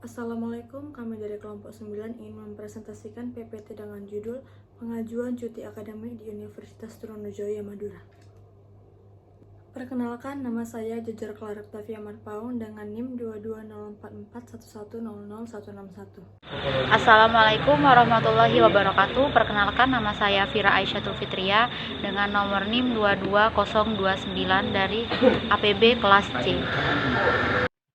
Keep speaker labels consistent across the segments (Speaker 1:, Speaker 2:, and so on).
Speaker 1: Assalamualaikum, kami dari kelompok 9 ingin mempresentasikan PPT dengan judul Pengajuan Cuti Akademik di Universitas Trunojoyo, Madura. Perkenalkan, nama saya Jejer Clara Octavia Marpaung dengan NIM 2204411000161.
Speaker 2: Assalamualaikum warahmatullahi wabarakatuh. Perkenalkan, nama saya Fira Aisyatul Fitria dengan nomor NIM 22029 dari APB kelas C.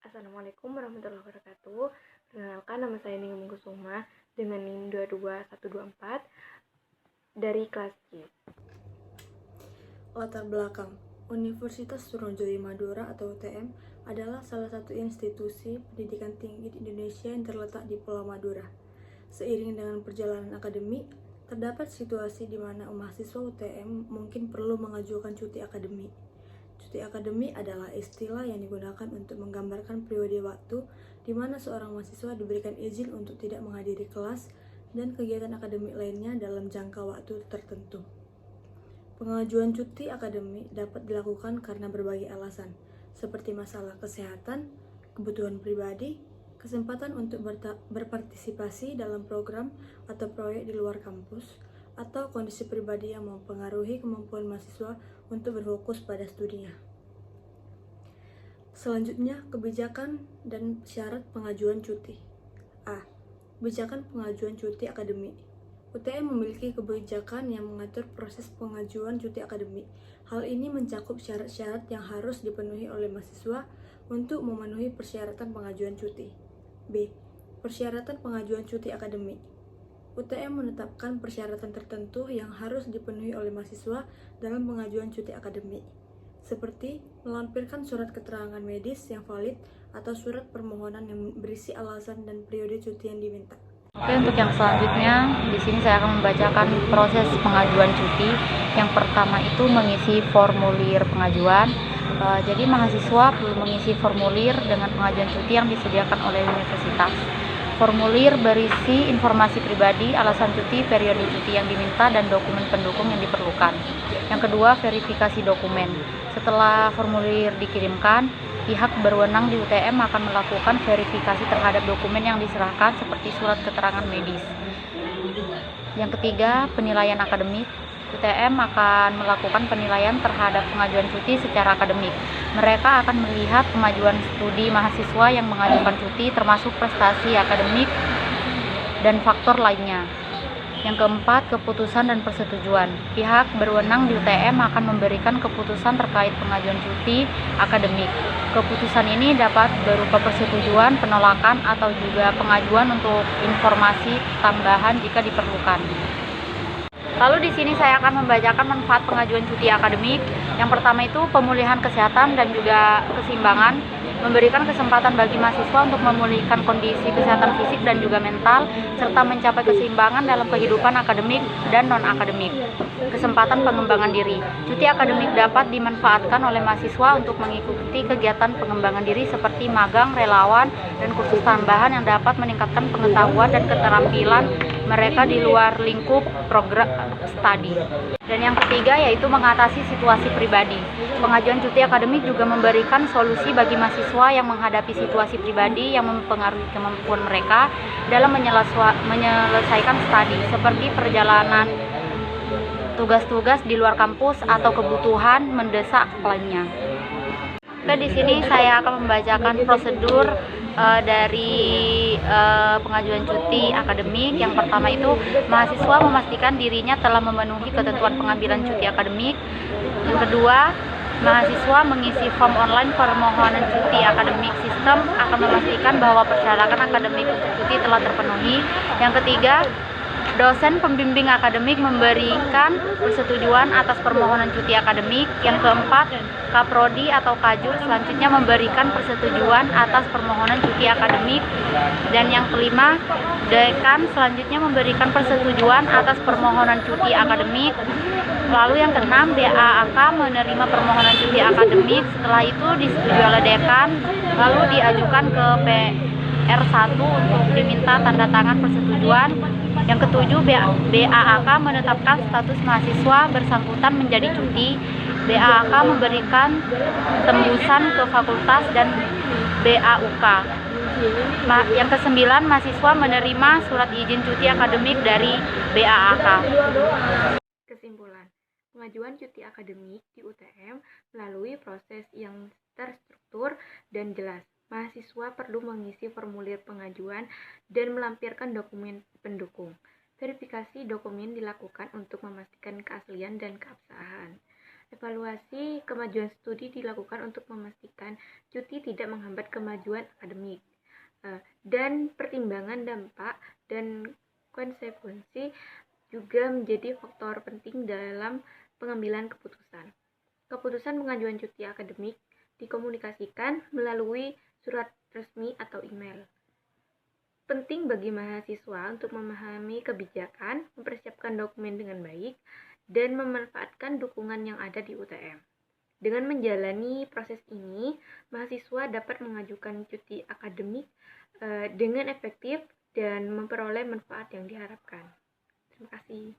Speaker 3: Assalamualaikum warahmatullahi wabarakatuh. Perkenalkan, nama saya Ningrum Kusuma dengan NIM 22124 dari kelas C.
Speaker 1: Latar belakang, Universitas Trunojoyo Madura atau UTM adalah salah satu institusi pendidikan tinggi di Indonesia yang terletak di Pulau Madura. Seiring dengan perjalanan akademik, terdapat situasi di mana mahasiswa UTM mungkin perlu mengajukan cuti akademik. Cuti akademik adalah istilah yang digunakan untuk menggambarkan periode waktu di mana seorang mahasiswa diberikan izin untuk tidak menghadiri kelas dan kegiatan akademik lainnya dalam jangka waktu tertentu. Pengajuan cuti akademik dapat dilakukan karena berbagai alasan, seperti masalah kesehatan, kebutuhan pribadi, kesempatan untuk berpartisipasi dalam program atau proyek di luar kampus, atau kondisi pribadi yang mempengaruhi kemampuan mahasiswa untuk berfokus pada studinya. Selanjutnya, kebijakan dan syarat pengajuan cuti. A. Kebijakan pengajuan cuti akademik. UTM memiliki kebijakan yang mengatur proses pengajuan cuti akademik. Hal ini mencakup syarat-syarat yang harus dipenuhi oleh mahasiswa untuk memenuhi persyaratan pengajuan cuti. B. Persyaratan pengajuan cuti akademik. UTM menetapkan persyaratan tertentu yang harus dipenuhi oleh mahasiswa dalam pengajuan cuti akademik, seperti melampirkan surat keterangan medis yang valid atau surat permohonan yang berisi alasan dan periode cuti yang diminta.
Speaker 2: Oke, untuk yang selanjutnya, di sini saya akan membacakan proses pengajuan cuti. Yang pertama itu mengisi formulir pengajuan. Jadi mahasiswa perlu mengisi formulir dengan pengajuan cuti yang disediakan oleh universitas. Formulir berisi informasi pribadi, alasan cuti, periode cuti yang diminta, dan dokumen pendukung yang diperlukan. Yang kedua, verifikasi dokumen. Setelah formulir dikirimkan, pihak berwenang di UTM akan melakukan verifikasi terhadap dokumen yang diserahkan seperti surat keterangan medis. Yang ketiga, penilaian akademik. UTM akan melakukan penilaian terhadap pengajuan cuti secara akademik. Mereka akan melihat kemajuan studi mahasiswa yang mengajukan cuti termasuk prestasi akademik dan faktor lainnya. Yang keempat, keputusan dan persetujuan. Pihak berwenang di UTM akan memberikan keputusan terkait pengajuan cuti akademik. Keputusan ini dapat berupa persetujuan, penolakan, atau juga pengajuan untuk informasi tambahan jika diperlukan. Lalu di sini saya akan membacakan manfaat pengajuan cuti akademik. Yang pertama itu pemulihan kesehatan dan juga keseimbangan, memberikan kesempatan bagi mahasiswa untuk memulihkan kondisi kesehatan fisik dan juga mental, serta mencapai keseimbangan dalam kehidupan akademik dan non-akademik. Kesempatan pengembangan diri. Cuti akademik dapat dimanfaatkan oleh mahasiswa untuk mengikuti kegiatan pengembangan diri seperti magang, relawan, dan kursus tambahan yang dapat meningkatkan pengetahuan dan keterampilan mereka di luar lingkup program studi. Dan yang ketiga yaitu mengatasi situasi pribadi. Pengajuan cuti akademik juga memberikan solusi bagi mahasiswa yang menghadapi situasi pribadi yang mempengaruhi kemampuan mereka dalam menyelesaikan studi, seperti perjalanan, tugas-tugas di luar kampus, atau kebutuhan mendesak lainnya. Di sini saya akan membacakan prosedur dari pengajuan cuti akademik. Yang pertama itu mahasiswa memastikan dirinya telah memenuhi ketentuan pengambilan cuti akademik. Yang kedua, mahasiswa mengisi form online permohonan cuti akademik. Sistem akan memastikan bahwa persyaratan akademik untuk cuti telah terpenuhi. Yang ketiga, dosen pembimbing akademik memberikan persetujuan atas permohonan cuti akademik. Yang keempat, Kaprodi atau Kajur selanjutnya memberikan persetujuan atas permohonan cuti akademik. Dan yang kelima, Dekan selanjutnya memberikan persetujuan atas permohonan cuti akademik. Lalu yang keenam, BAAK menerima permohonan cuti akademik. Setelah itu disetujui oleh Dekan, lalu diajukan ke PR1 untuk diminta tanda tangan persetujuan. Yang ketujuh, BAAK menetapkan status mahasiswa bersangkutan menjadi cuti. BAAK memberikan tembusan ke fakultas dan BAUK. Yang kesembilan, mahasiswa menerima surat izin cuti akademik dari BAAK.
Speaker 3: Kesimpulan, pengajuan cuti akademik di UTM melalui proses yang terstruktur dan jelas. Mahasiswa perlu mengisi formulir pengajuan dan melampirkan dokumen pendukung. Verifikasi dokumen dilakukan untuk memastikan keaslian dan keabsahan. Evaluasi kemajuan studi dilakukan untuk memastikan cuti tidak menghambat kemajuan akademik. Dan pertimbangan dampak dan konsekuensi juga menjadi faktor penting dalam pengambilan keputusan. Keputusan pengajuan cuti akademik dikomunikasikan melalui surat resmi atau email. Penting bagi mahasiswa untuk memahami kebijakan, mempersiapkan dokumen dengan baik, dan memanfaatkan dukungan yang ada di UTM. Dengan menjalani proses ini, mahasiswa dapat mengajukan cuti akademik dengan efektif dan memperoleh manfaat yang diharapkan. Terima kasih.